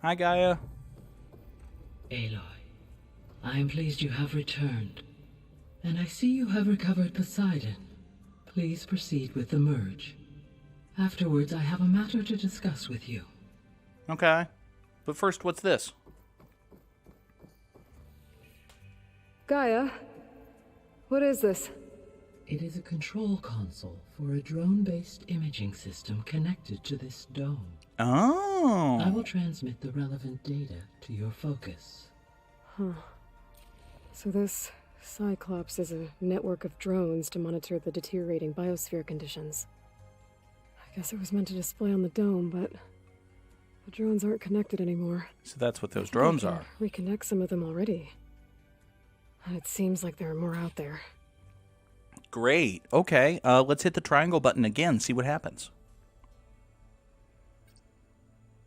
Hi, Gaia. Aloy, I am pleased you have returned. And I see you have recovered Poseidon. Please proceed with the merge. Afterwards, I have a matter to discuss with you. Okay. But first, what's this? Gaia, what is this? It is a control console for a drone-based imaging system connected to this dome. Oh. I will transmit the relevant data to your focus. Huh. So this Cyclops is a network of drones to monitor the deteriorating biosphere conditions. I guess it was meant to display on the dome, but the drones aren't connected anymore. So that's what those drones are. Reconnect some of them already. And it seems like there are more out there. Great. Okay, let's hit the triangle button again, see what happens.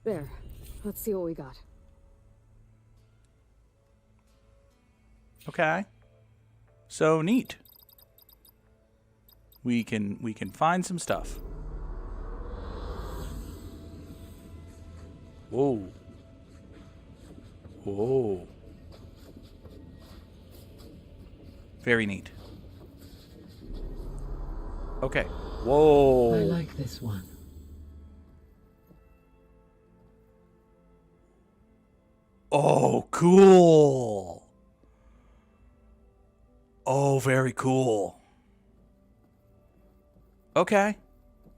There. Let's see what we got. Okay. So neat. We can find some stuff. Whoa. Whoa. Very neat. Okay. Whoa. I like this one. Oh, cool. Oh, very cool. Okay.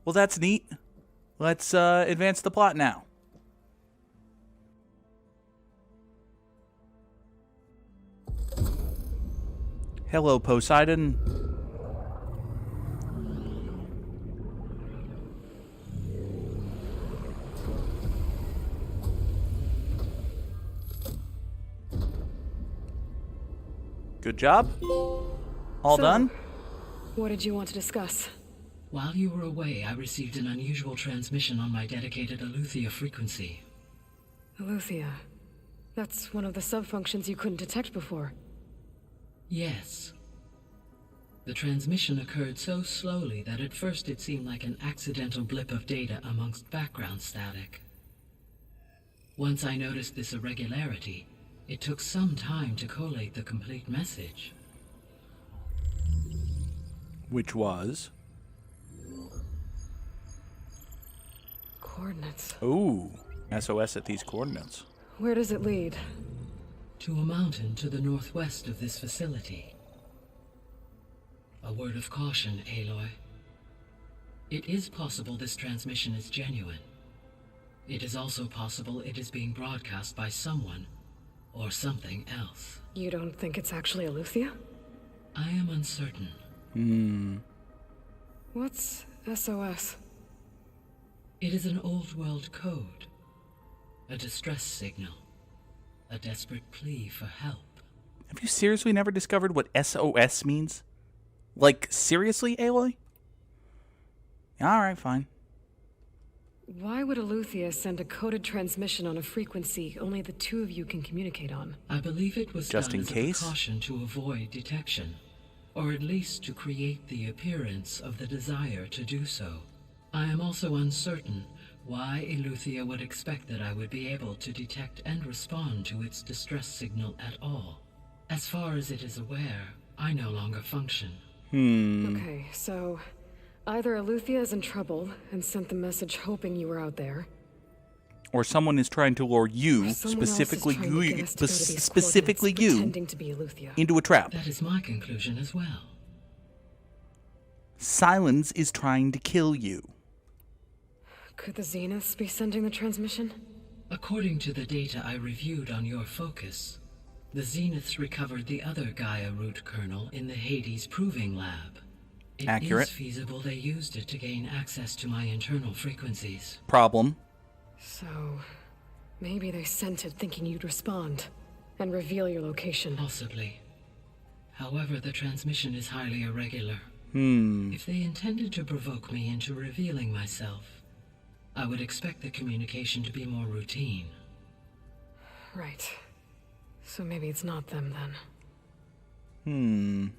Well, that's neat. Let's advance the plot now. Hello, Poseidon. Good job. All done? What did you want to discuss? While you were away, I received an unusual transmission on my dedicated Aletheia frequency. Aletheia. That's one of the subfunctions you couldn't detect before. Yes. The transmission occurred so slowly that at first it seemed like an accidental blip of data amongst background static. Once I noticed this irregularity, it took some time to collate the complete message. Which was? Coordinates. Ooh, SOS at these coordinates. Where does it lead? To a mountain to the northwest of this facility. A word of caution, Aloy. It is possible this transmission is genuine. It is also possible it is being broadcast by someone or something else. You don't think it's actually Aletheia? I am uncertain. What's SOS? It is an old world code. A distress signal. A desperate plea for help. Have you seriously never discovered what SOS means? Like, seriously, Aloy? Alright, fine. Why would Aletheia send a coded transmission on a frequency only the two of you can communicate on? I believe it was Just done in as case? a precaution to avoid detection, or at least to create the appearance of the desire to do so. I am also uncertain why Aletheia would expect that I would be able to detect and respond to its distress signal at all. As far as it is aware, I no longer function. Okay, so either Aletheia is in trouble and sent the message hoping you were out there, Or someone is trying to lure you, someone else is specifically trying to get you, us to go to these specifically coordinates you, pretending to be Aletheia. into a trap. That is my conclusion as well. Silence is trying to kill you. Could the Zeniths be sending the transmission? According to the data I reviewed on your focus, the Zeniths recovered the other Gaia root kernel in the Hades Proving Lab. It Accurate. is feasible they used it to gain access to my internal frequencies. Problem. So, maybe they sent it thinking you'd respond and reveal your location. Possibly. However, the transmission is highly irregular. Hmm. If they intended to provoke me into revealing myself, I would expect the communication to be more routine. Right. So maybe it's not them then.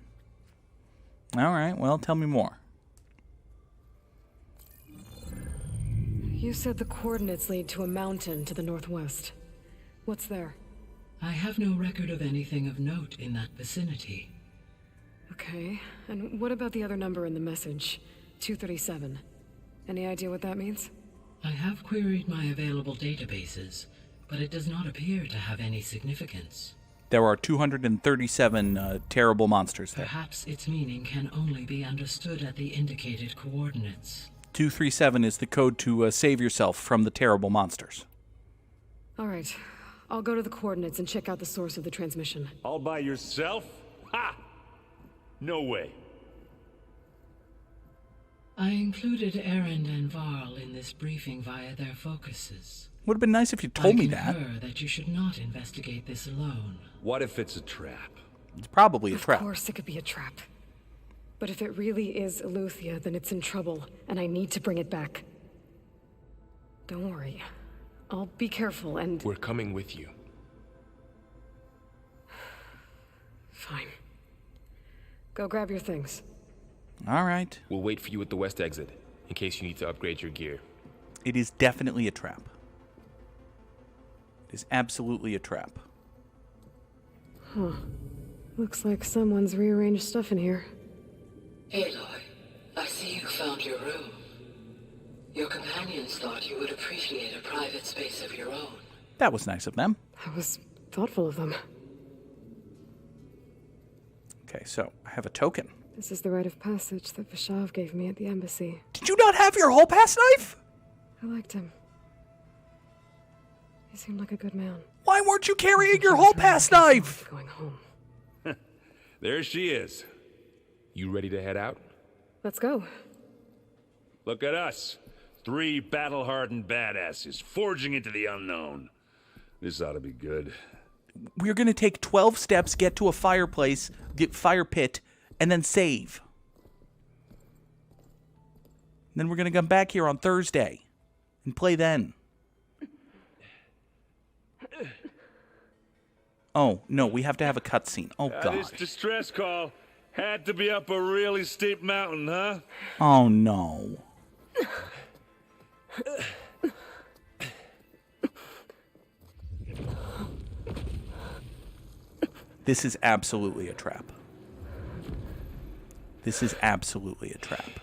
Alright, well, tell me more. You said the coordinates lead to a mountain to the northwest. What's there? I have no record of anything of note in that vicinity. Okay, and what about the other number in the message? 237. Any idea what that means? I have queried my available databases, but it does not appear to have any significance. There are 237 terrible monsters there. Perhaps its meaning can only be understood at the indicated coordinates. 237 is the code to save yourself from the terrible monsters. All right. I'll go to the coordinates and check out the source of the transmission. All by yourself? Ha! No way. I included Erend and Varl in this briefing via their focuses. Would have been nice if you told me I that. concur that you should not investigate this alone. What if it's a trap? It's probably a trap. Of course it could be a trap. But if it really is Aletheia, then it's in trouble, and I need to bring it back. Don't worry. I'll be careful and... We're coming with you. Fine. Go grab your things. All right. We'll wait for you at the west exit, in case you need to upgrade your gear. It is definitely a trap. It is absolutely a trap. Huh. Looks like someone's rearranged stuff in here. Aloy, I see you found your room. Your companions thought you would appreciate a private space of your own. That was nice of them. I was thoughtful of them. Okay, so I have a token. This is the rite of passage that Vishav gave me at the embassy. Did you not have your whole pass knife? I liked him. He seemed like a good man. Why weren't you carrying your whole pass knife? Going home. There she is. You ready to head out? Let's go. Look at us. 3 battle-hardened badasses forging into the unknown. This ought to be good. We're going to take 12 steps, get to a fireplace, get fire pit, and then save. Then we're going to come back here on Thursday and play then. Oh, no, we have to have a cutscene. Oh, God. This distress call had to be up a really steep mountain, huh? Oh, no. This is absolutely a trap. This is absolutely a trap.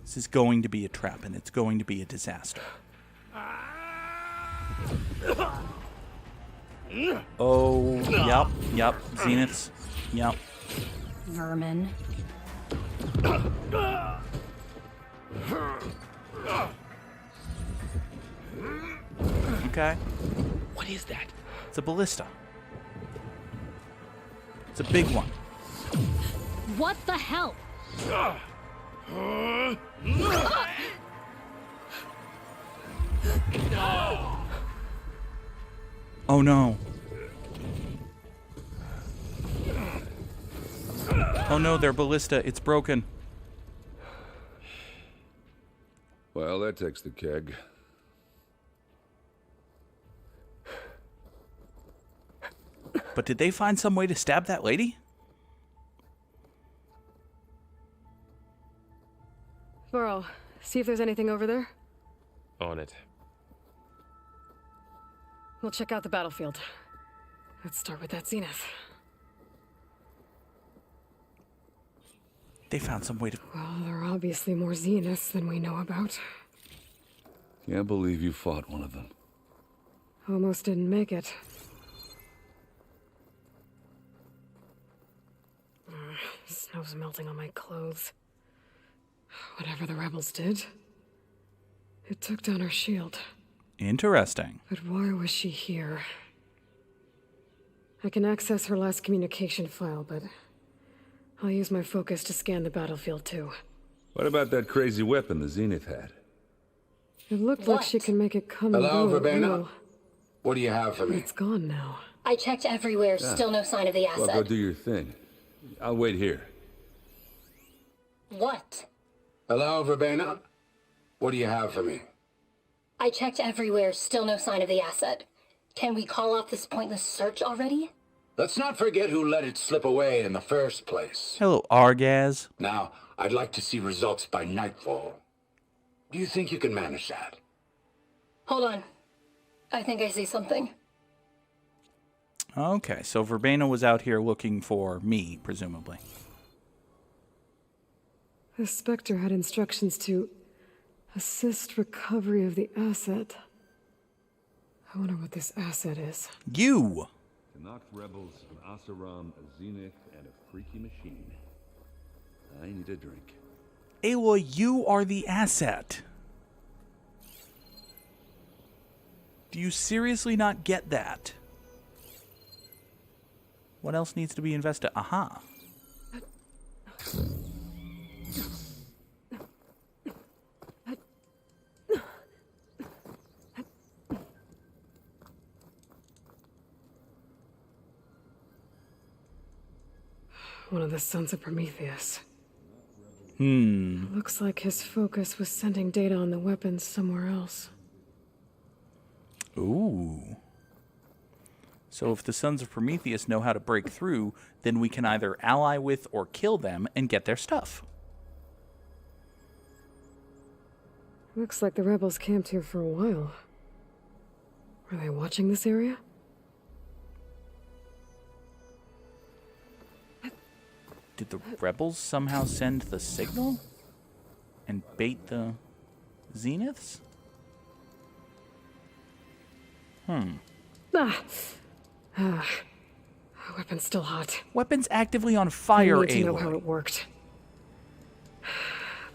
This is going to be a trap, and it's going to be a disaster. Oh, yep, Zeniths, yep. Vermin. Okay, What is that? it's a ballista. It's a big one. What the hell? Oh no. Oh no, their ballista, it's broken. Well, that takes the keg. But did they find some way to stab that lady? Varl, see if there's anything over there. On it. We'll check out the battlefield. Let's start with that Zenith. They found some way to... Well, there are obviously more Zeniths than we know about. Can't believe you fought one of them. Almost didn't make it. Snow's melting on my clothes. Whatever the rebels did, it took down her shield. Interesting. But why was she here? I can access her last communication file, but I'll use my focus to scan the battlefield too. What about that crazy weapon the Zenith had? It looked like she can make it come and Hello, go at Verbena? will. What do you have for me? It's gone now. I checked everywhere, still no sign of the Well, asset. go do your thing. I'll wait here. What? Hello, Verbena? What do you have for me? I checked everywhere, still no sign of the asset. Can we call off this pointless search already? Let's not forget who let it slip away in the first place. Hello, Argaz. Now, I'd like to see results by nightfall. Do you think you can manage that? Hold on. I think I see something. Okay, so Verbena was out here looking for me, presumably. The Spectre had instructions to assist recovery of the asset. I wonder what this asset is. You! To knock rebels, an Asaram, a Zenith, and a freaky machine. I need a drink. Aloy, you are the asset. Do you seriously not get that? What else needs to be invested? Aha. One of the sons of Prometheus. Hmm. Looks like his focus was sending data on the weapons somewhere else. Ooh. So if the Sons of Prometheus know how to break through, then we can either ally with or kill them and get their stuff. Looks like the rebels camped here for a while. Are they watching this area? Did the rebels somehow send the signal? And bait the Zeniths? Weapon's still hot. Weapon's actively on fire, I need to know how Aloy. it worked.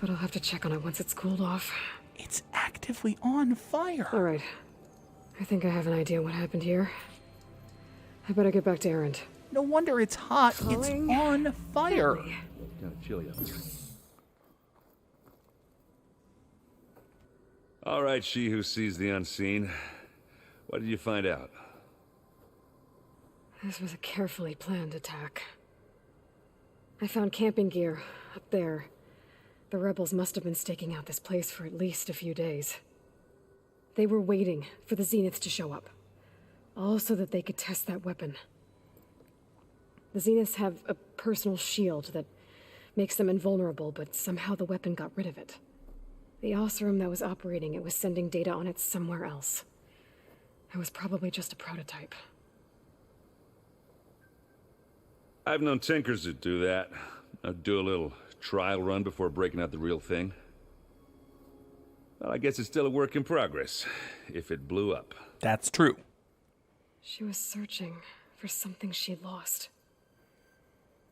But I'll have to check on it once it's cooled off. It's actively on fire. All right. I think I have an idea what happened here. I better get back to Erend. No wonder it's hot. Calling It's on fire. family. It's kind of chilly up here. All right, she who sees the unseen. What did you find out? This was a carefully planned attack. I found camping gear up there. The rebels must have been staking out this place for at least a few days. They were waiting for the Zeniths to show up. All so that they could test that weapon. The Zeniths have a personal shield that makes them invulnerable, but somehow the weapon got rid of it. The Oseram that was operating it was sending data on it somewhere else. It was probably just a prototype. I've known tinkers that do that. I'd do a little trial run before breaking out the real thing. Well, I guess it's still a work in progress, if it blew up. That's true. She was searching for something she lost.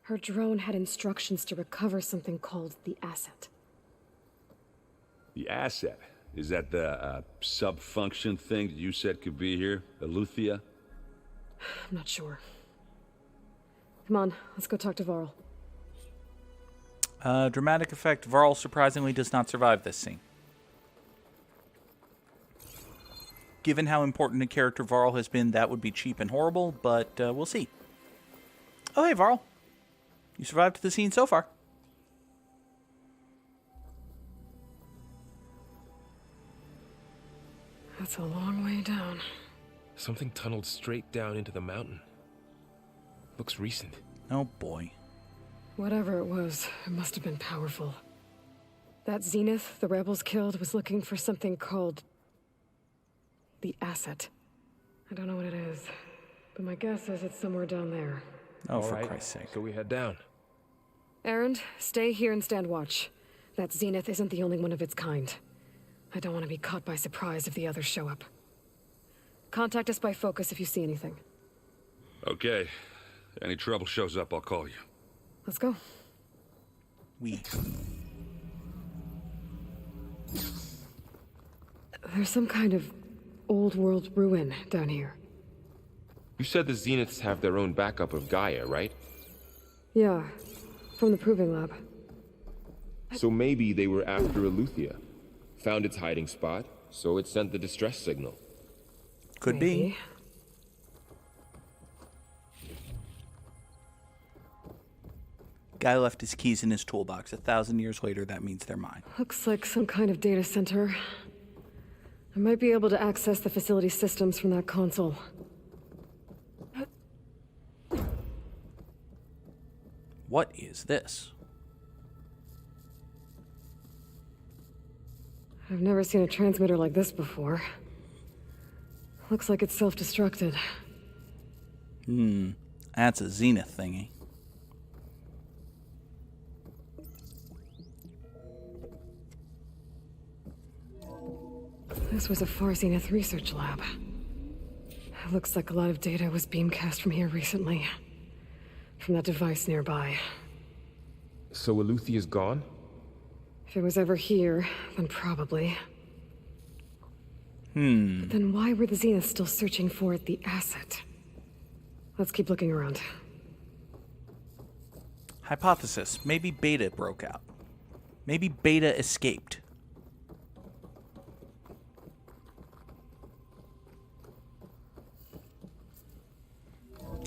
Her drone had instructions to recover something called the asset. The asset? Is that the sub-function thing that you said could be here? Aletheia? I'm not sure. Come on, let's go talk to Varl. Dramatic effect. Varl surprisingly does not survive this scene. Given how important a character Varl has been, that would be cheap and horrible, but we'll see. Oh, hey, Varl. You survived the scene so far. That's a long way down. Something tunneled straight down into the mountain. Looks recent. Oh, boy. Whatever it was, it must have been powerful. That Zenith the rebels killed was looking for something called the asset. I don't know what it is, but my guess is it's somewhere down there. Oh, All for right, Christ's sake. so we head down. Erend, stay here and stand watch. That Zenith isn't the only one of its kind. I don't want to be caught by surprise if the others show up. Contact us by focus if you see anything. Okay. Any trouble shows up, I'll call you. Let's go. There's some kind of old world ruin down here. You said the Zeniths have their own backup of Gaia, right? Yeah, from the Proving Lab. So maybe they were after Aletheia. Found its hiding spot, so it sent the distress signal. Could be. Guy left his keys in his toolbox. 1,000 years later, that means they're mine. Looks like some kind of data center. I might be able to access the facility systems from that console. What is this? I've never seen a transmitter like this before. Looks like it's self-destructed. That's a Zenith thingy. This was a Far Zenith research lab. Looks like a lot of data was beamcast from here recently. From that device nearby. So Eluthia's gone? If it was ever here, then probably. But then why were the Zeniths still searching for the asset? Let's keep looking around. Hypothesis. Maybe Beta broke out. Maybe Beta escaped.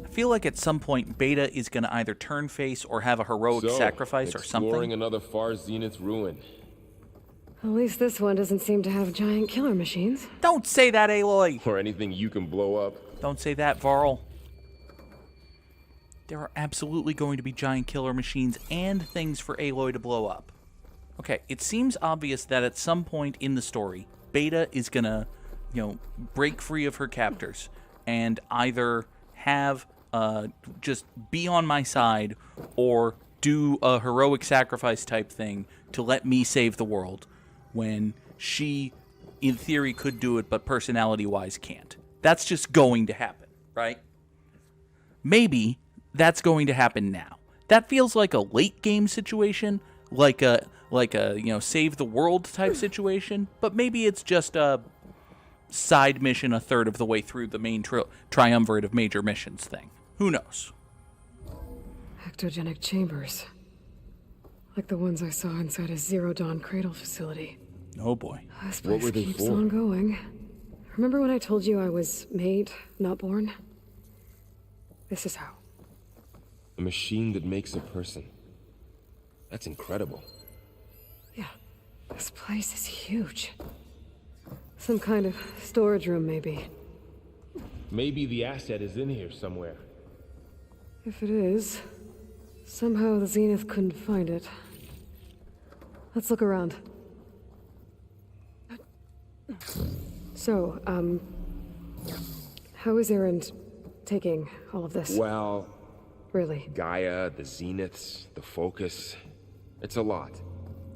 I feel like at some point Beta is going to either turn face or have a heroic sacrifice or something. Exploring another Far Zenith ruin. At least this one doesn't seem to have giant killer machines. Don't say that, Aloy! Or anything you can blow up. Don't say that, Varl. There are absolutely going to be giant killer machines and things for Aloy to blow up. Okay, it seems obvious that at some point in the story, Beta is gonna, break free of her captors and either have just be on my side or do a heroic sacrifice type thing to let me save the world when she, in theory, could do it, but personality-wise can't. That's just going to happen, right? Maybe that's going to happen now. That feels like a late game situation, like a save the world type situation, but maybe it's just a side mission a third of the way through the main triumvirate of major missions thing. Who knows? Ectogenic chambers. Like the ones I saw inside a Zero Dawn cradle facility. Oh boy. This What place were they keeps for? on going. Remember when I told you I was made, not born? This is how. A machine that makes a person. That's incredible. Yeah, this place is huge. Some kind of storage room, maybe. Maybe the asset is in here somewhere. If it is, somehow the Zenith couldn't find it. Let's look around. So, how is Erend taking all of this? Well, Really? Gaia, the Zeniths, the Focus. It's a lot.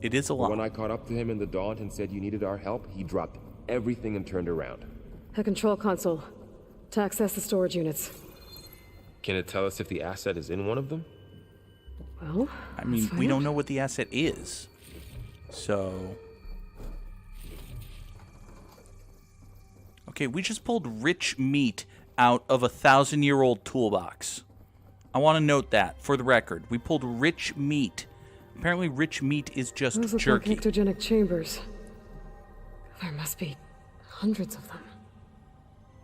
It is a But lot. when I caught up to him in the Daunt and said you needed our help, he dropped everything and turned around. A control console. To access the storage units. Can it tell us if the asset is in one of them? Well, I mean, let's we find don't out. know what the asset is. So... Okay, we just pulled rich meat out of a 1,000-year-old toolbox. I want to note that, for the record. We pulled rich meat. Apparently rich meat is just Those look jerky. like ectogenic chambers. There must be hundreds of them.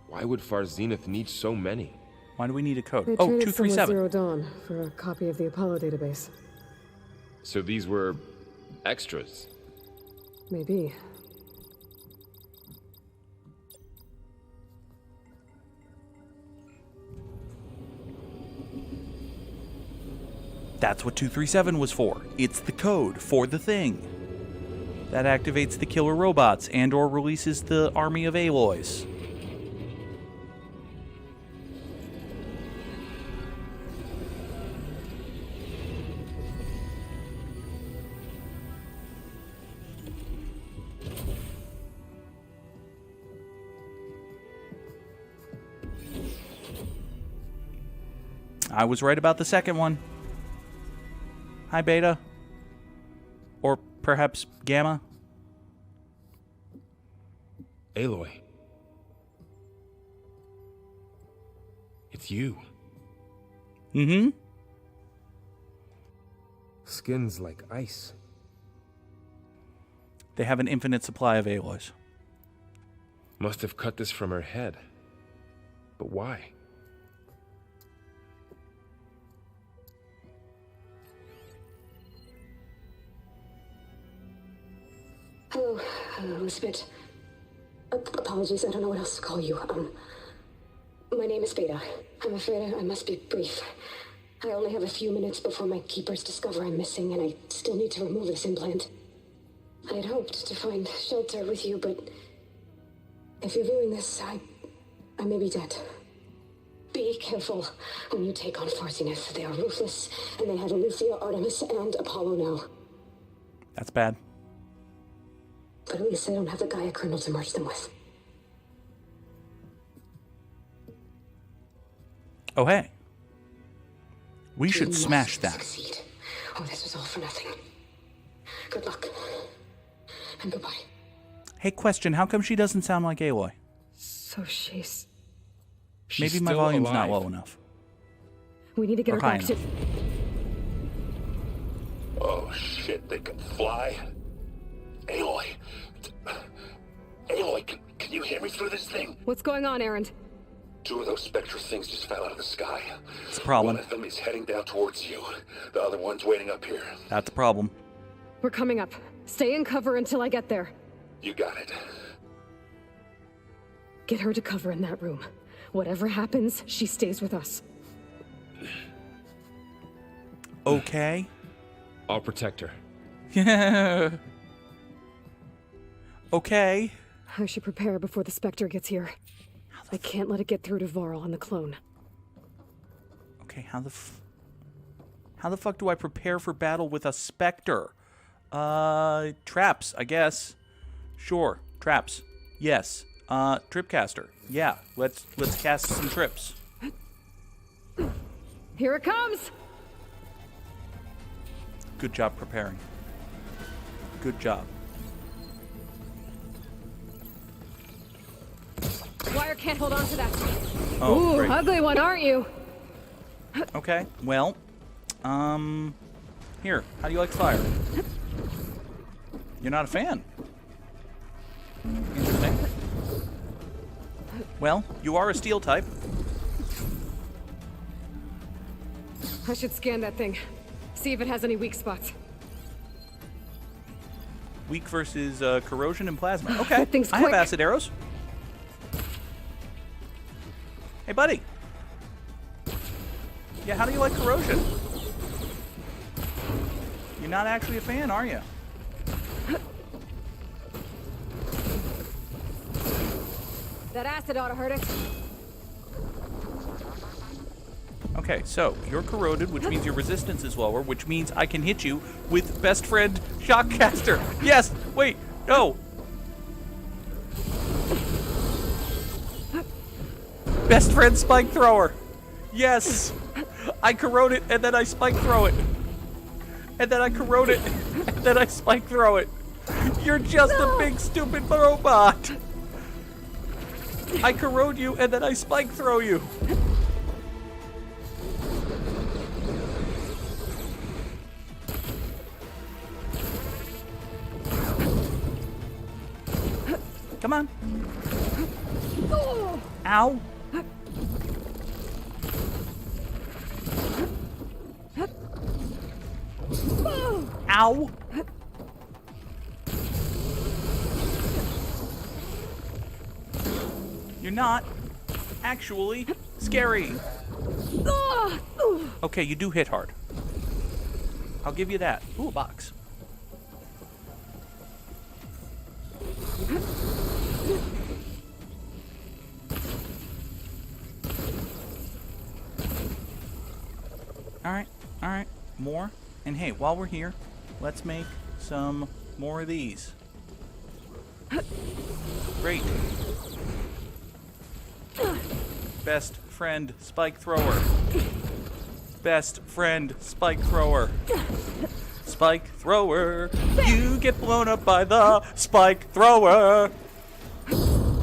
Why would Far Zenith need so many? Why do we need a code? They Oh, traded some with 237. Zero Dawn for a copy of the Apollo database. So these were extras. Maybe. That's what 237 was for. It's the code for the thing. That activates the killer robots and or releases the army of Aloys. I was right about the second one. Hi, Beta. Or perhaps Gamma. Aloy. It's you. Mm-hmm. Skin's like ice. They have an infinite supply of Aloys. Must have cut this from her head. But why? Hello, Elizabeth. Apologies, I don't know what else to call you. My name is Beta. I'm afraid I must be brief. I only have a few minutes before my keepers discover I'm missing, and I still need to remove this implant. I had hoped to find shelter with you, but if you're viewing this, I may be dead. Be careful when you take on Farsiness. They are ruthless, and they have Aletheia, Artemis, and Apollo now. That's bad. But at least I don't have the Gaia kernel to merge them with. Oh, hey. We should You smash must that. Succeed. Oh, this was all for nothing. Good luck. And goodbye. Hey, question. How come she doesn't sound like Aloy? So she's... Maybe She's my still volume's alive. not low enough. We need to get Or her high back to... enough. Oh shit, they can fly? Aloy. Aloy, can you hear me through this thing? What's going on, Erend? 2 of those spectral things just fell out of the sky. It's a problem. One of them is heading down towards you. The other one's waiting up here. That's a problem. We're coming up. Stay in cover until I get there. You got it. Get her to cover in that room. Whatever happens, she stays with us. Okay. I'll protect her. Yeah. Okay. I should prepare before the Spectre gets here. I can't let it get through to Varl and the clone. Okay, how the fuck do I prepare for battle with a Spectre? Traps, I guess. Sure, traps. Yes. Tripcaster. Yeah, let's cast some trips. Here it comes! Good job preparing. Good job. Wire can't hold on to that. Oh, Ooh, great. ugly one, aren't you? Okay, well, here, how do you like fire? You're not a fan. Interesting. Well, you are a steel type. I should scan that thing. See if it has any weak spots. Weak versus corrosion and plasma. Okay, That thing's I have quick. acid arrows. Hey, buddy. Yeah, how do you like corrosion? You're not actually a fan, are you? That acid ought to hurt it. Okay, so you're corroded, which means your resistance is lower, which means I can hit you with best friend Shockcaster. Yes! Wait, no! Best friend Spike Thrower. Yes! I corrode it, and then I Spike Throw it. And then I corrode it, and then I Spike Throw it. You're just a big stupid robot! I corrode you, and then I Spike Throw you. Come on. Ow. Ow. You're not actually scary. Okay, you do hit hard. I'll give you that. Ooh, a box. Alright, more. And hey, while we're here, let's make some more of these. Great. Best friend Spike Thrower. Best friend Spike Thrower. Spike Thrower. You get blown up by the Spike Thrower.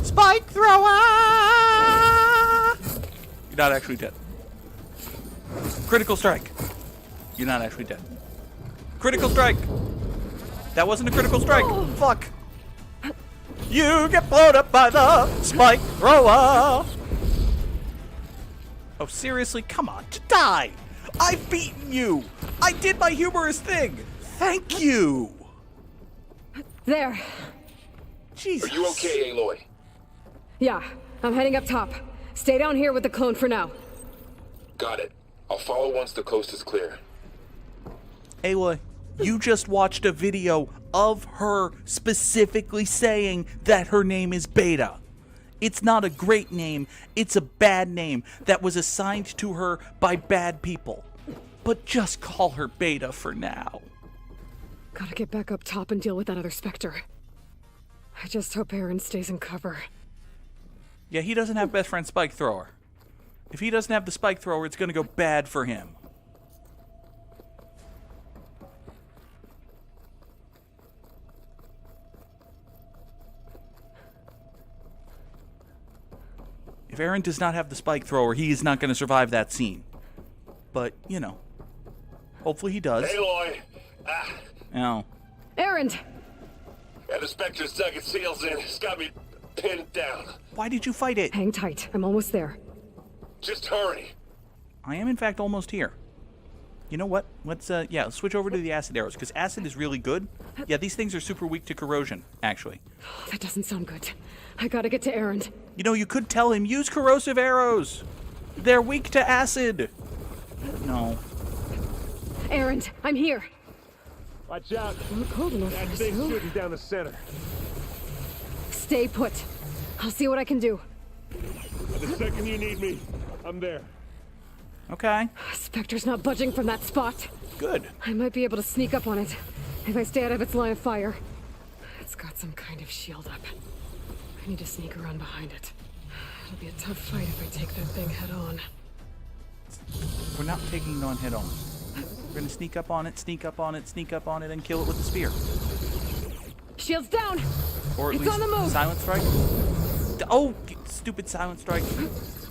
Spike Thrower! You're not actually dead. Critical strike. You're not actually dead. Critical strike. That wasn't a critical strike. Fuck. You get blown up by the Spike Thrower. Oh, seriously? Come on, to die. I've beaten you. I did my humorous thing. Thank you. There. Jesus. Are you okay, Aloy? Yeah, I'm heading up top. Stay down here with the clone for now. Got it. I'll follow once the coast is clear. Aloy, you just watched a video of her specifically saying that her name is Beta. It's not a great name, it's a bad name that was assigned to her by bad people. But just call her Beta for now. Gotta get back up top and deal with that other Spectre. I just hope Aaron stays in cover. Yeah, he doesn't have best friend Spike Thrower. If he doesn't have the Spike Thrower, it's gonna go bad for him. If Aaron does not have the Spike Thrower, he is not going to survive that scene. But, you know, hopefully he does. Aloy! Oh. Aaron! Yeah, the Spectre's dug its heels in. It's got me pinned down. Why did you fight it? Hang tight. I'm almost there. Just hurry. I am, in fact, almost here. You know what? Let's switch over to the acid arrows, because acid is really good. Yeah, these things are super weak to corrosion, actually. That doesn't sound good. I gotta get to Aaron. You know, you could tell him, use corrosive arrows. They're weak to acid. No. Aaron, I'm here. Watch out. I'm cold enough That for thing's snow. shooting down the center. Stay put. I'll see what I can do. The second you need me, I'm there. Okay. Spectre's not budging from that spot. Good. I might be able to sneak up on it if I stay out of its line of fire. It's got some kind of shield up. I need to sneak around behind it. It'll be a tough fight if I take that thing head on. We're not taking it on head on. We're going to sneak up on it, sneak up on it, sneak up on it, and kill it with the spear. Shield's down! Or at It's least on the move! silent strike. Oh, stupid silent strike.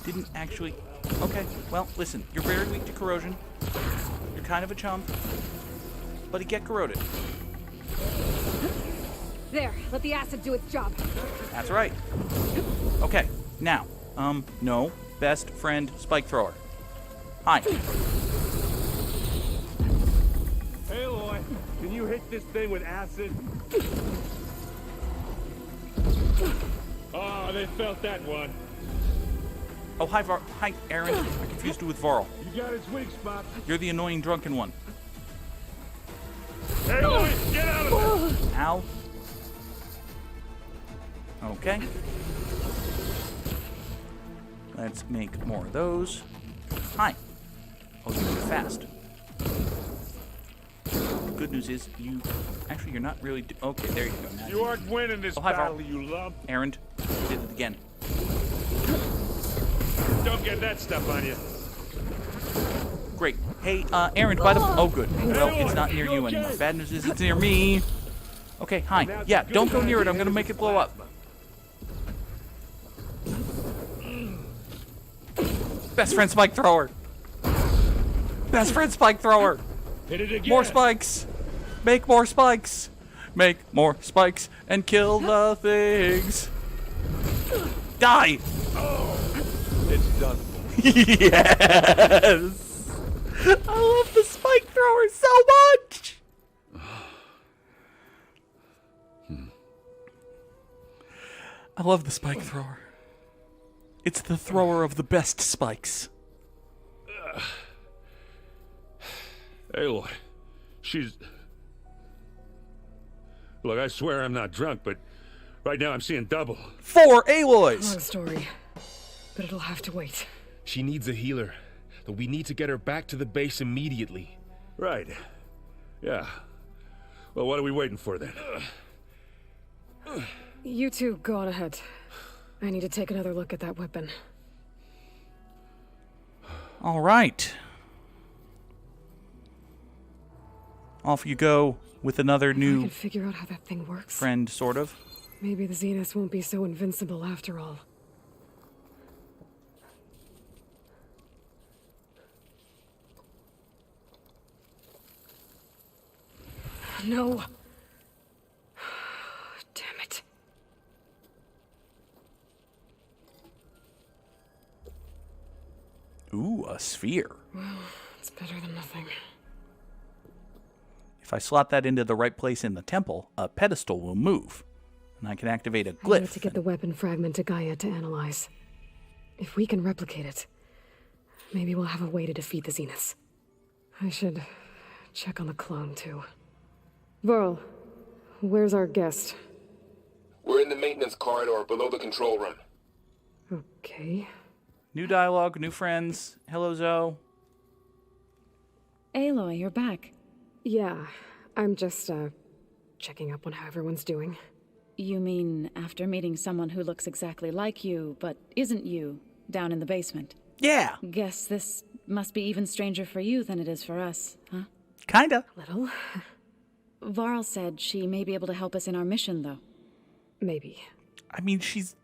Didn't actually... Okay, well, listen. You're very weak to corrosion. You're kind of a chump. But it get corroded. There, let the acid do its job. That's right. Okay, now, no. Best friend Spike Thrower. Hi. Aloy, can you hit this thing with acid? Oh, they felt that one. Oh, hi, hi, Aaron. I confused you with Varl. You got its weak spot. You're the annoying drunken one. Aloy, get out of there! Ow. Okay. Let's make more of those. Hi. Oh, you move fast. The good news is you... Actually, you're not really... Okay, there you go. Now You aren't winning this hi, battle, Varl. you lump. Aaron, you did it again. Don't get that stuff on you. Great. Hey, Aaron, by the... Oh, good. Well, it's not near you anymore. Bad news is it's near me. Okay, hi. Yeah, don't go near it. I'm going to make it blow up. Best friend Spike Thrower. Best friend Spike Thrower. Hit it again. More spikes. Make more spikes. Make more spikes and kill the things. Die. It's done. Yes. I love the Spike Thrower so much. I love the Spike Thrower. It's the thrower of the best spikes. Aloy, she's... Look, I swear I'm not drunk, but right now I'm seeing double. 4 Aloys! Long story, but it'll have to wait. She needs a healer, but we need to get her back to the base immediately. Right. Yeah. Well, what are we waiting for then? You two go on ahead. I need to take another look at that weapon. All right. Off you go with another I new can figure out how that thing works. friend, sort of. Maybe the Zeniths won't be so invincible after all. No. Damn it. Ooh, a sphere. Well, it's better than nothing. If I slot that into the right place in the temple, a pedestal will move. And I can activate a I need glyph. to get the weapon fragment to Gaia to analyze. If we can replicate it, maybe we'll have a way to defeat the Zeniths. I should check on the clone, too. Varl, where's our guest? We're in the maintenance corridor below the control room. Okay. New dialogue, new friends. Hello, Zoe. Aloy, you're back. Yeah, I'm just, checking up on how everyone's doing. You mean after meeting someone who looks exactly like you, but isn't you, down in the basement? Yeah. Guess this must be even stranger for you than it is for us, huh? Kinda. Little? Varl said she may be able to help us in our mission, though. Maybe. I mean, she's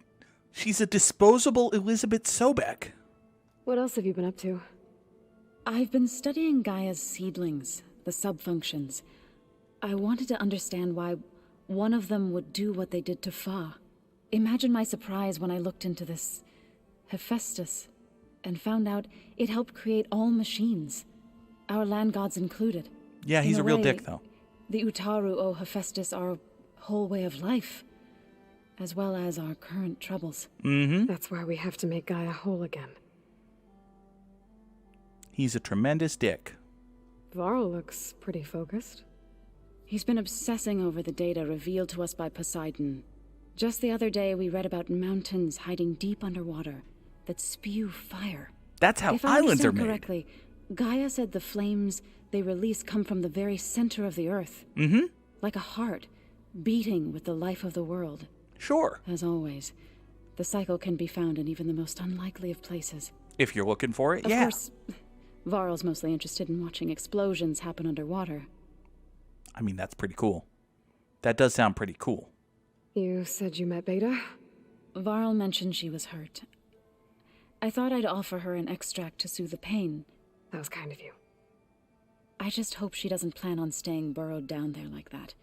a disposable Elizabeth Sobek. What else have you been up to? I've been studying Gaia's seedlings, the subfunctions. I wanted to understand why one of them would do what they did to Fa. Imagine my surprise when I looked into this Hephaestus and found out it helped create all machines, our land gods included. Yeah, he's In a real way, dick, though. The Utaru owe Hephaestus our whole way of life, as well as our current troubles. Mm-hmm. That's why we have to make Gaia whole again. He's a tremendous dick. Varl looks pretty focused. He's been obsessing over the data revealed to us by Poseidon. Just the other day, we read about mountains hiding deep underwater that spew fire. That's how if I islands are understand made. correctly, Gaia said the flames they release come from the very center of the earth. Mm-hmm. Like a heart, beating with the life of the world. Sure. As always, the cycle can be found in even the most unlikely of places. If you're looking for it, Of yeah. course, Varl's mostly interested in watching explosions happen underwater. I mean, that's pretty cool. That does sound pretty cool. You said you met Beta? Varl mentioned she was hurt. I thought I'd offer her an extract to soothe the pain. That was kind of you. I just hope she doesn't plan on staying burrowed down there like that.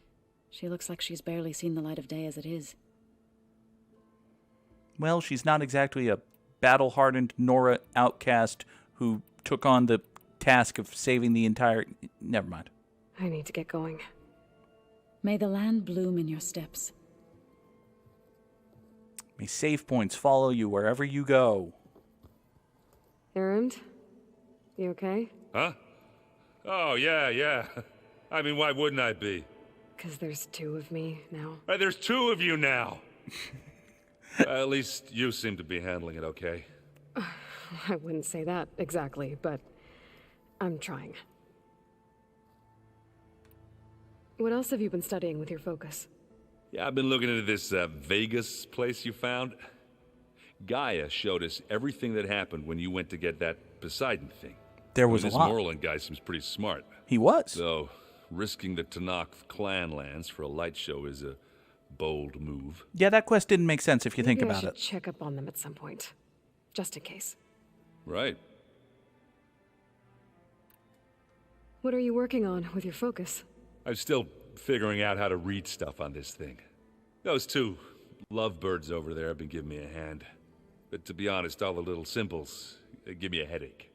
She looks like she's barely seen the light of day as it is. Well, she's not exactly a battle-hardened Nora outcast who took on the task of saving the entire... Never mind. I need to get going. May the land bloom in your steps. May save points follow you wherever you go. Erend? You okay? Huh? Oh, yeah. I mean, why wouldn't I be? 'Cause there's two of me now. There's two of you now. At least you seem to be handling it okay. I wouldn't say that exactly, but I'm trying. What else have you been studying with your focus? Yeah, I've been looking into this Vegas place you found. Gaia showed us everything that happened when you went to get that Poseidon thing. There was this a lot. Moreland guy seems pretty smart. He was. So, risking the Tanakh clan lands for a light show is a bold move. Yeah, that quest didn't make sense if you think Maybe about I should it. check up on them at some point. Just in case. Right. What are you working on with your focus? I'm still figuring out how to read stuff on this thing. Those two lovebirds over there have been giving me a hand. But to be honest, all the little symbols, they give me a headache.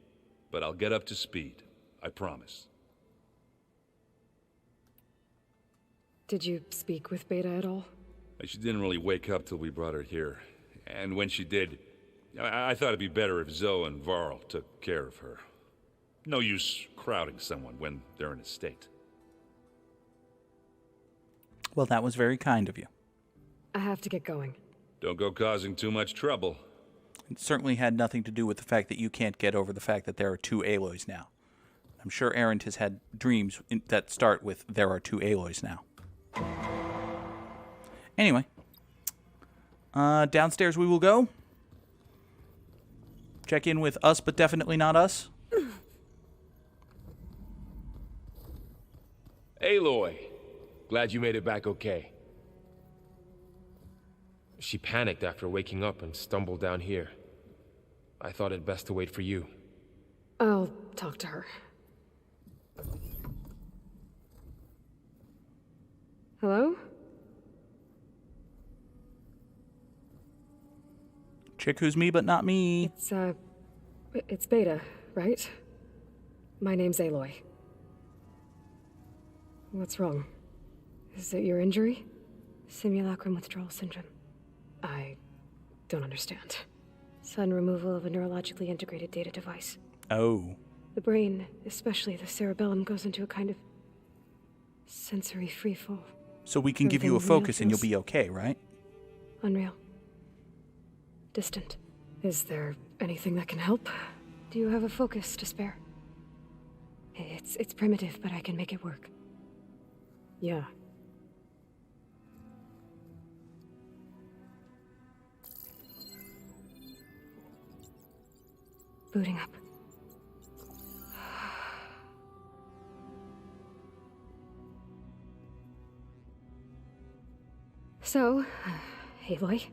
But I'll get up to speed. I promise. Did you speak with Beta at all? She didn't really wake up till we brought her here. And when she did, I thought it'd be better if Zoe and Varl took care of her. No use crowding someone when they're in a state. Well, that was very kind of you. I have to get going. Don't go causing too much trouble. It certainly had nothing to do with the fact that you can't get over the fact that there are two Aloys now. I'm sure Erend has had dreams that start with, there are two Aloys now. Anyway. Downstairs we will go. Check in with us, but definitely not us. Aloy, glad you made it back okay. She panicked after waking up and stumbled down here. I thought it best to wait for you. I'll talk to her. Hello? Chick who's me, but not me. It's Beta, right? My name's Aloy. What's wrong? Is it your injury? Simulacrum withdrawal syndrome. I don't understand. Sudden removal of a neurologically integrated data device. Oh. The brain, especially the cerebellum, goes into a kind of sensory freefall. So we can give you a Everything real focus and you'll feels be okay, right? Unreal. Distant. Is there anything that can help? Do you have a focus to spare? It's primitive, but I can make it work. Yeah. Booting up. So, Aloy,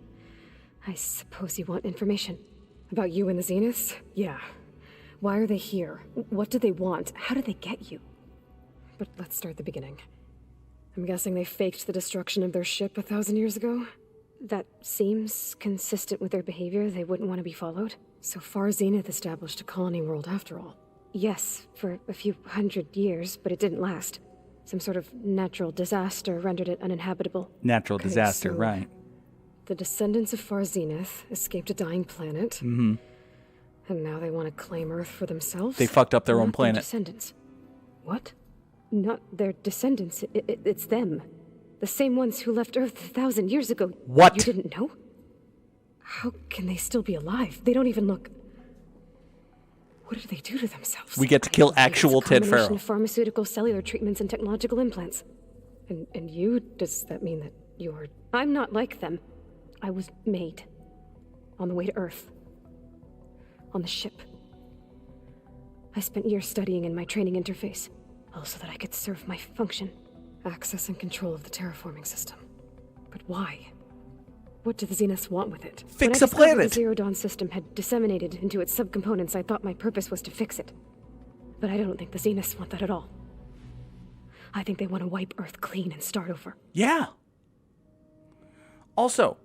I suppose you want information about you and the Zeniths? Yeah. Why are they here? What do they want? How did they get you? But let's start at the beginning. I'm guessing they faked the destruction of their ship 1,000 years ago? That seems consistent with their behavior. They wouldn't want to be followed. So far, Zenith established a colony world after all. Yes, for a few hundred years, but it didn't last. Some sort of natural disaster rendered it uninhabitable. Natural disaster, so right. The descendants of Far Zenith escaped a dying planet. Mm-hmm. And now they want to claim Earth for themselves? They fucked up their own Not planet. Their descendants. What? Not their descendants. It's them. The same ones who left Earth 1,000 years ago. What? You didn't know? How can they still be alive? They don't even look... What did they do to themselves? We get to kill actual Ted It's a Farrow. combination of pharmaceutical, cellular treatments, and technological implants. And you? Does that mean that you're... I'm not like them. I was made. On the way to Earth. On the ship. I spent years studying in my training interface, all so that I could serve my function. Access and control of the terraforming system. But why? What do the Zeniths want with it? Fix when I a planet! The Zero Dawn system had disseminated into its subcomponents, I thought my purpose was to fix it. But I don't think the Zeniths want that at all. I think they want to wipe Earth clean and start over. Yeah. Also,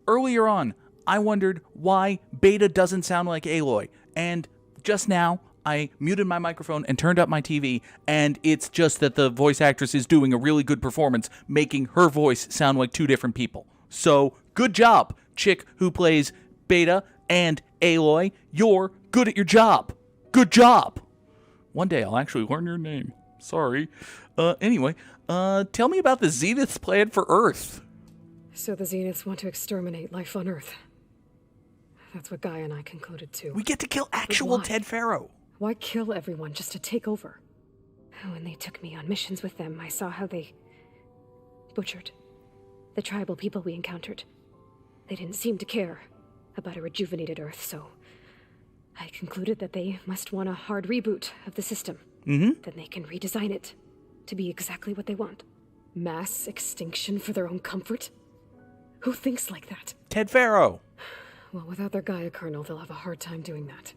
earlier on, I wondered why Beta doesn't sound like Aloy. And just now, I muted my microphone and turned up my TV, and it's just that the voice actress is doing a really good performance, making her voice sound like two different people. So, good job, chick who plays Beta and Aloy. You're good at your job. Good job. One day I'll actually learn your name. Sorry. Anyway, tell me about the Zenith's plan for Earth. So the Zeniths want to exterminate life on Earth. That's what Gaia and I concluded too. We get to kill actual Ted Farrow. Why kill everyone just to take over? When they took me on missions with them, I saw how they butchered the tribal people we encountered. They didn't seem to care about a rejuvenated Earth, so I concluded that they must want a hard reboot of the system. Mm-hmm. Then they can redesign it to be exactly what they want. Mass extinction for their own comfort? Who thinks like that? Ted Farrow. Well, without their Gaia kernel, they'll have a hard time doing that.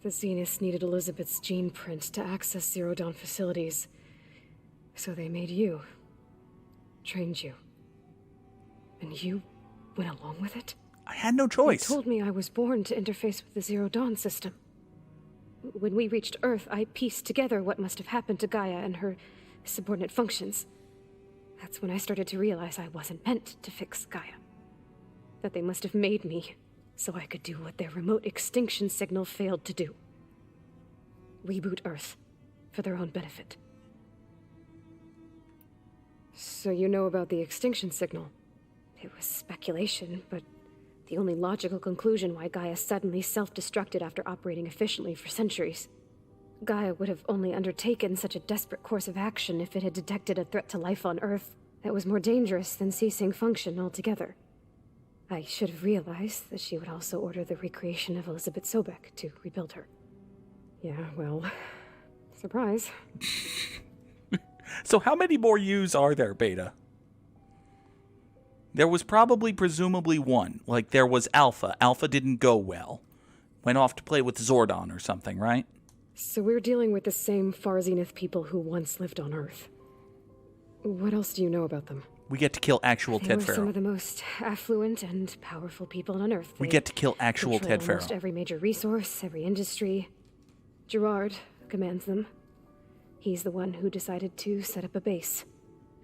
The Zeniths needed Elizabeth's gene print to access Zero Dawn facilities. So they made you. Trained you. And you went along with it? I had no choice. They told me I was born to interface with the Zero Dawn system. When we reached Earth, I pieced together what must have happened to Gaia and her subordinate functions. That's when I started to realize I wasn't meant to fix Gaia. That they must have made me so I could do what their remote extinction signal failed to do. Reboot Earth for their own benefit. So you know about the extinction signal? It was speculation, but the only logical conclusion why Gaia suddenly self-destructed after operating efficiently for centuries. Gaia would have only undertaken such a desperate course of action if it had detected a threat to life on Earth that was more dangerous than ceasing function altogether. I should have realized that she would also order the recreation of Elizabeth Sobek to rebuild her. Yeah, well, surprise. So how many more U's are there, Beta? There was probably, presumably, one. Like, there was Alpha. Alpha didn't go well. Went off to play with Zordon or something, right? So we're dealing with the same Far Zenith people who once lived on Earth. What else do you know about them? We get to kill actual They Ted were some Farrow. of the most affluent and powerful people on Earth. We They get to kill actual control Ted Farrow. almost every major resource, every industry. Gerard commands them. He's the one who decided to set up a base.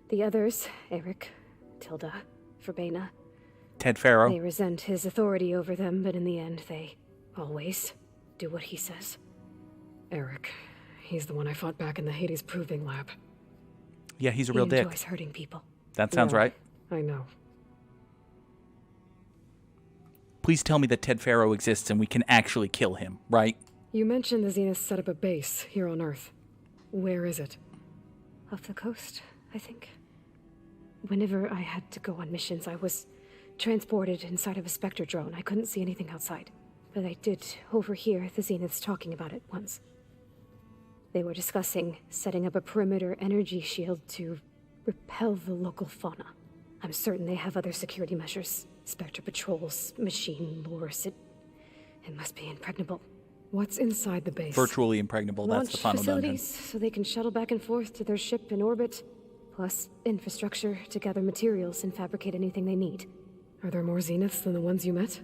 The others, Eric, Tilda, Verbena, Ted Farrow. they resent his authority over them, but in the end, they always do what he says. Eric, he's the one I fought back in the Hades Proving Lab. Yeah, he's a real He dick. enjoys hurting people. That sounds Yeah, right. I know. Please tell me that Ted Faro exists and we can actually kill him, right? You mentioned the Zeniths set up a base here on Earth. Where is it? Off the coast, I think. Whenever I had to go on missions, I was transported inside of a Spectre drone. I couldn't see anything outside. But I did overhear the Zeniths talking about it once. They were discussing setting up a perimeter energy shield to repel the local fauna. I'm certain they have other security measures. Spectre patrols, machine lures. It must be impregnable. What's inside the base? Virtually impregnable. That's the final facilities, dungeon. so they can shuttle back and forth to their ship in orbit. Plus infrastructure to gather materials and fabricate anything they need. Are there more Zeniths than the ones you met?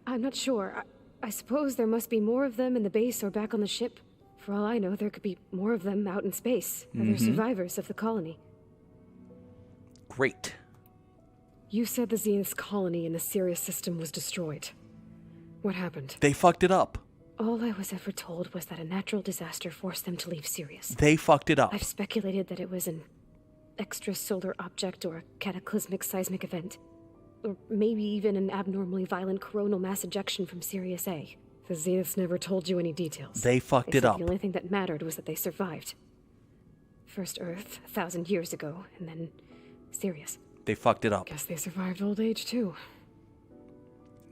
I'm not sure. I suppose there must be more of them in the base or back on the ship. For all I know, there could be more of them out in space. Other survivors of the colony. Great. You said the Zenith's colony in the Sirius system was destroyed. What happened? They fucked it up. All I was ever told was that a natural disaster forced them to leave Sirius. They fucked it up. I've speculated that it was an extrasolar object or a cataclysmic seismic event. Or maybe even an abnormally violent coronal mass ejection from Sirius A. The Zeniths never told you any details. They fucked it up. The only thing that mattered was that they survived. First Earth, 1,000 years ago, and then Sirius. They fucked it up. Guess they survived old age, too.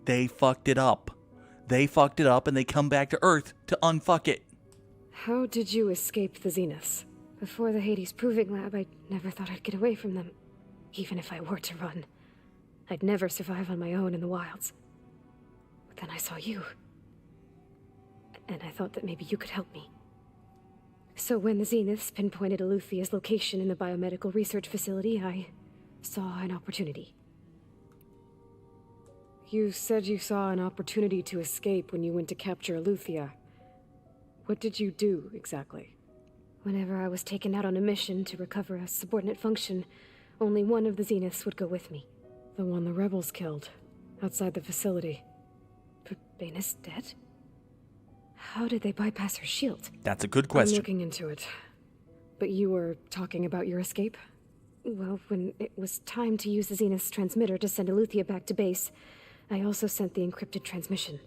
They fucked it up. They fucked it up, and they come back to Earth to unfuck it. How did you escape the Zeniths? Before the Hades Proving Lab, I never thought I'd get away from them. Even if I were to run. I'd never survive on my own in the wilds. But then I saw you. And I thought that maybe you could help me. So when the Zeniths pinpointed Eluthia's location in the biomedical research facility, I saw an opportunity. You said you saw an opportunity to escape when you went to capture Eluthia. What did you do, exactly? Whenever I was taken out on a mission to recover a subordinate function, only one of the Zeniths would go with me. The one the rebels killed, outside the facility. But Baina's dead? How did they bypass her shield? That's a good question. I'm looking into it. But you were talking about your escape? Well, when it was time to use the Zenith's transmitter to send Eluthia back to base, I also sent the encrypted transmission.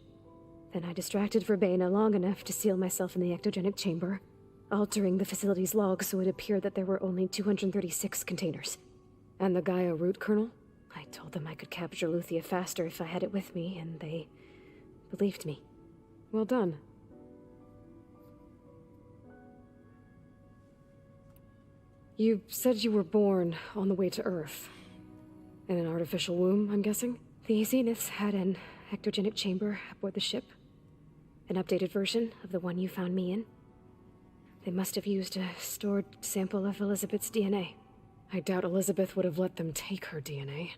Then I distracted Verbena long enough to seal myself in the ectogenic chamber, altering the facility's log so it appeared that there were only 236 containers. And the Gaia root kernel? I told them I could capture Eluthia faster if I had it with me, and they believed me. Well done. You said you were born on the way to Earth. In an artificial womb, I'm guessing? The Zeniths had an ectogenic chamber aboard the ship. An updated version of the one you found me in. They must have used a stored sample of Elizabeth's DNA. I doubt Elizabeth would have let them take her DNA.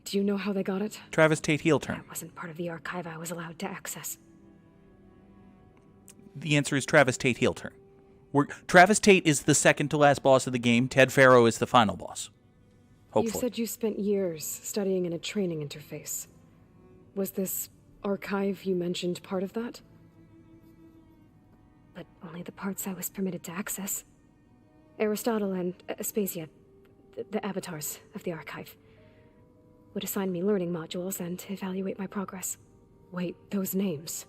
Do you know how they got it? Travis Tate heel turn. That wasn't part of the archive I was allowed to access. The answer is Travis Tate heel turn. Travis Tate is the second to last boss of the game. Ted Faro is the final boss. Hopefully. You said you spent years studying in a training interface. Was this archive you mentioned part of that? But only the parts I was permitted to access. Aristotle and Aspasia, the avatars of the archive, would assign me learning modules and evaluate my progress. Wait, those names.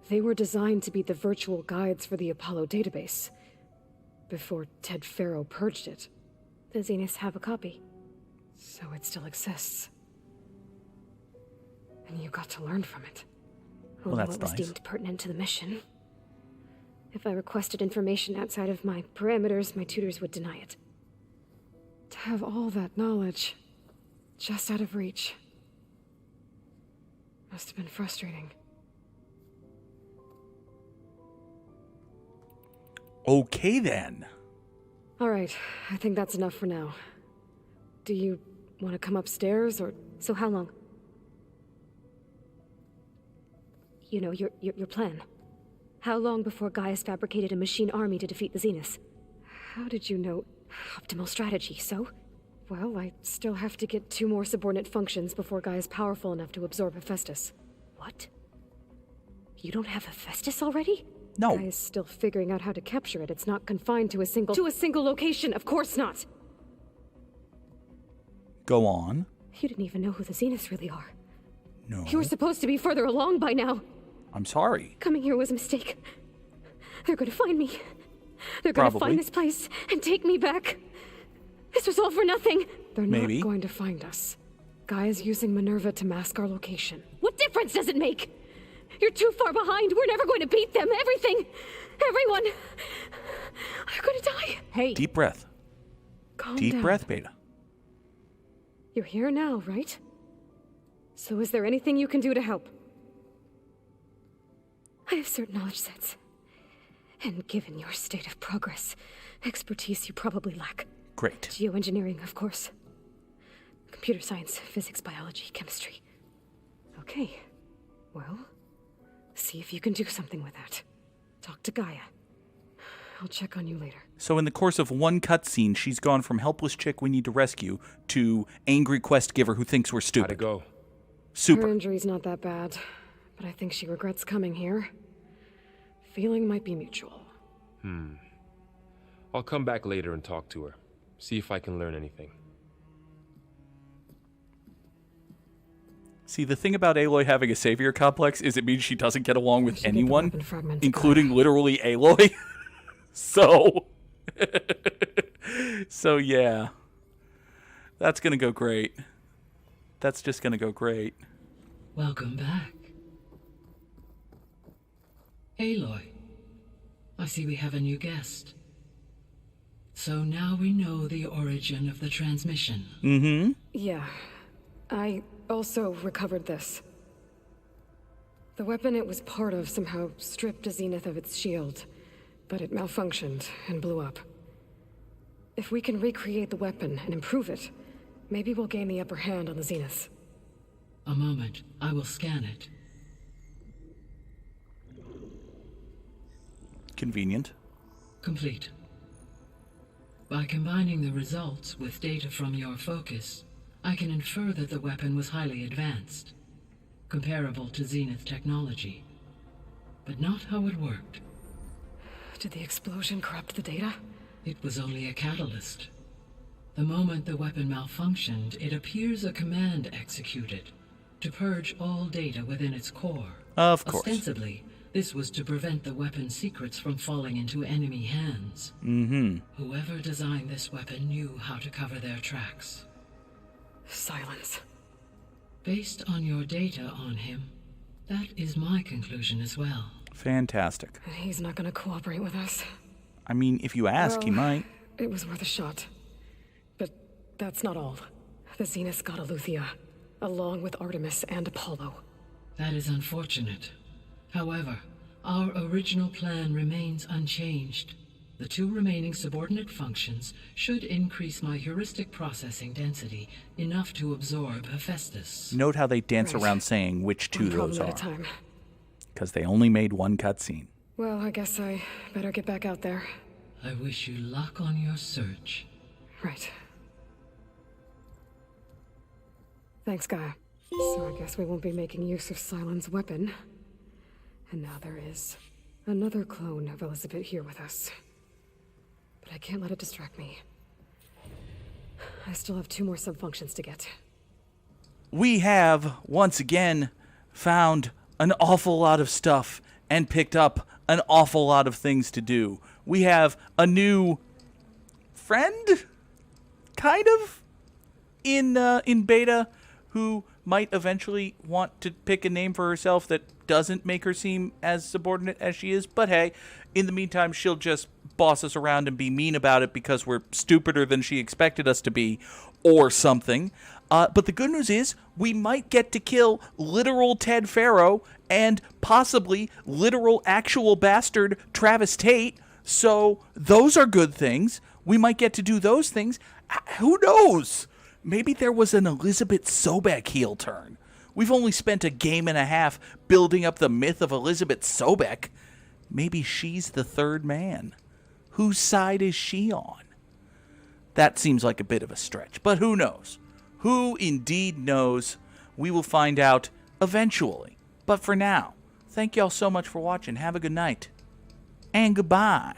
They were designed to be the virtual guides for the Apollo database, before Ted Faro purged it. The Zeniths have a copy. So it still exists. And you got to learn from it. Well, that's what was nice. Deemed pertinent to the mission. If I requested information outside of my parameters, my tutors would deny it. To have all that knowledge, just out of reach. Must have been frustrating. Okay, then. All right, I think that's enough for now. Do you want to come upstairs, or... So how long? You know, your plan. How long before Gaia's fabricated a machine army to defeat the Zeniths? How did you know? Optimal strategy, so? Well, I still have to get 2 more subordinate functions before Gaia's powerful enough to absorb Hephaestus. What? You don't have Hephaestus already? No. Gaia's still figuring out how to capture it. It's not confined to a single... To a single location, of course not! Go on. You didn't even know who the Zeniths really are. No. You were supposed to be further along by now. I'm sorry. Coming here was a mistake. They're going to find me. They're going to Probably. find this place and take me back. This was all for nothing. They're Maybe. not going to find us. Gaia's using Minerva to mask our location. What difference does it make? You're too far behind. We're never going to beat them. Everything. Everyone. They're going to die. Hey. Deep breath. Calm Deep down. breath, Beta. You're here now, right? So is there anything you can do to help? I have certain knowledge sets. And given your state of progress, expertise you probably lack. Great. Geoengineering, of course. Computer science, physics, biology, chemistry. Okay. Well, see if you can do something with that. Talk to Gaia. I'll check on you later. So in the course of one cutscene, she's gone from helpless chick we need to rescue to angry quest giver who thinks we're How'd stupid. it go? Super. Her injury's not that bad, but I think she regrets coming here. Feeling might be mutual. I'll come back later and talk to her. See if I can learn anything. See, the thing about Aloy having a savior complex is it means she doesn't get along with should get the anyone, weapon fragment. including literally Aloy. So, so yeah, that's gonna go great. That's just gonna go great. Welcome back. Aloy, I see we have a new guest. So now we know the origin of the transmission. Mm-hmm. Yeah. I also recovered this. The weapon it was part of somehow stripped a Zenith of its shield, but it malfunctioned and blew up. If we can recreate the weapon and improve it, maybe we'll gain the upper hand on the Zeniths. A moment, I will scan it. Convenient. Complete. By combining the results with data from your focus, I can infer that the weapon was highly advanced, comparable to Zenith technology, but not how it worked. Did the explosion corrupt the data? It was only a catalyst. The moment the weapon malfunctioned, it appears a command executed to purge all data within its core. Of course. Ostensibly, this was to prevent the weapon's secrets from falling into enemy hands. Mm-hmm. Whoever designed this weapon knew how to cover their tracks. Silence. Based on your data on him, that is my conclusion as well. Fantastic. And he's not gonna cooperate with us. I mean, if you ask, he Well, might. It was worth a shot. But that's not all. The Zeniths got Aletheia, along with Artemis and Apollo. That is unfortunate. However, our original plan remains unchanged. The two remaining subordinate functions should increase my heuristic processing density enough to absorb Hephaestus. Note how they dance Right. around saying which two One those problem are. at a time. Because they only made one cutscene. Well, I guess I better get back out there. I wish you luck on your search. Right. Thanks, Gaia. So I guess we won't be making use of Cylon's weapon. And now there is another clone of Elizabeth here with us. But I can't let it distract me. I still have 2 more subfunctions to get. We have, once again, found an awful lot of stuff and picked up an awful lot of things to do. We have a new friend, kind of, in beta, who might eventually want to pick a name for herself that doesn't make her seem as subordinate as she is. But hey, in the meantime, she'll just boss us around and be mean about it because we're stupider than she expected us to be, or something. But the good news is we might get to kill literal Ted Faro and possibly literal actual bastard Travis Tate. So those are good things. We might get to do those things. Who knows? Maybe there was an Elizabeth Sobek heel turn. We've only spent a game and a half building up the myth of Elizabeth Sobek. Maybe she's the third man. Whose side is she on? That seems like a bit of a stretch, but who knows? Who indeed knows? We will find out eventually. But for now, thank y'all so much for watching. Have a good night. And goodbye.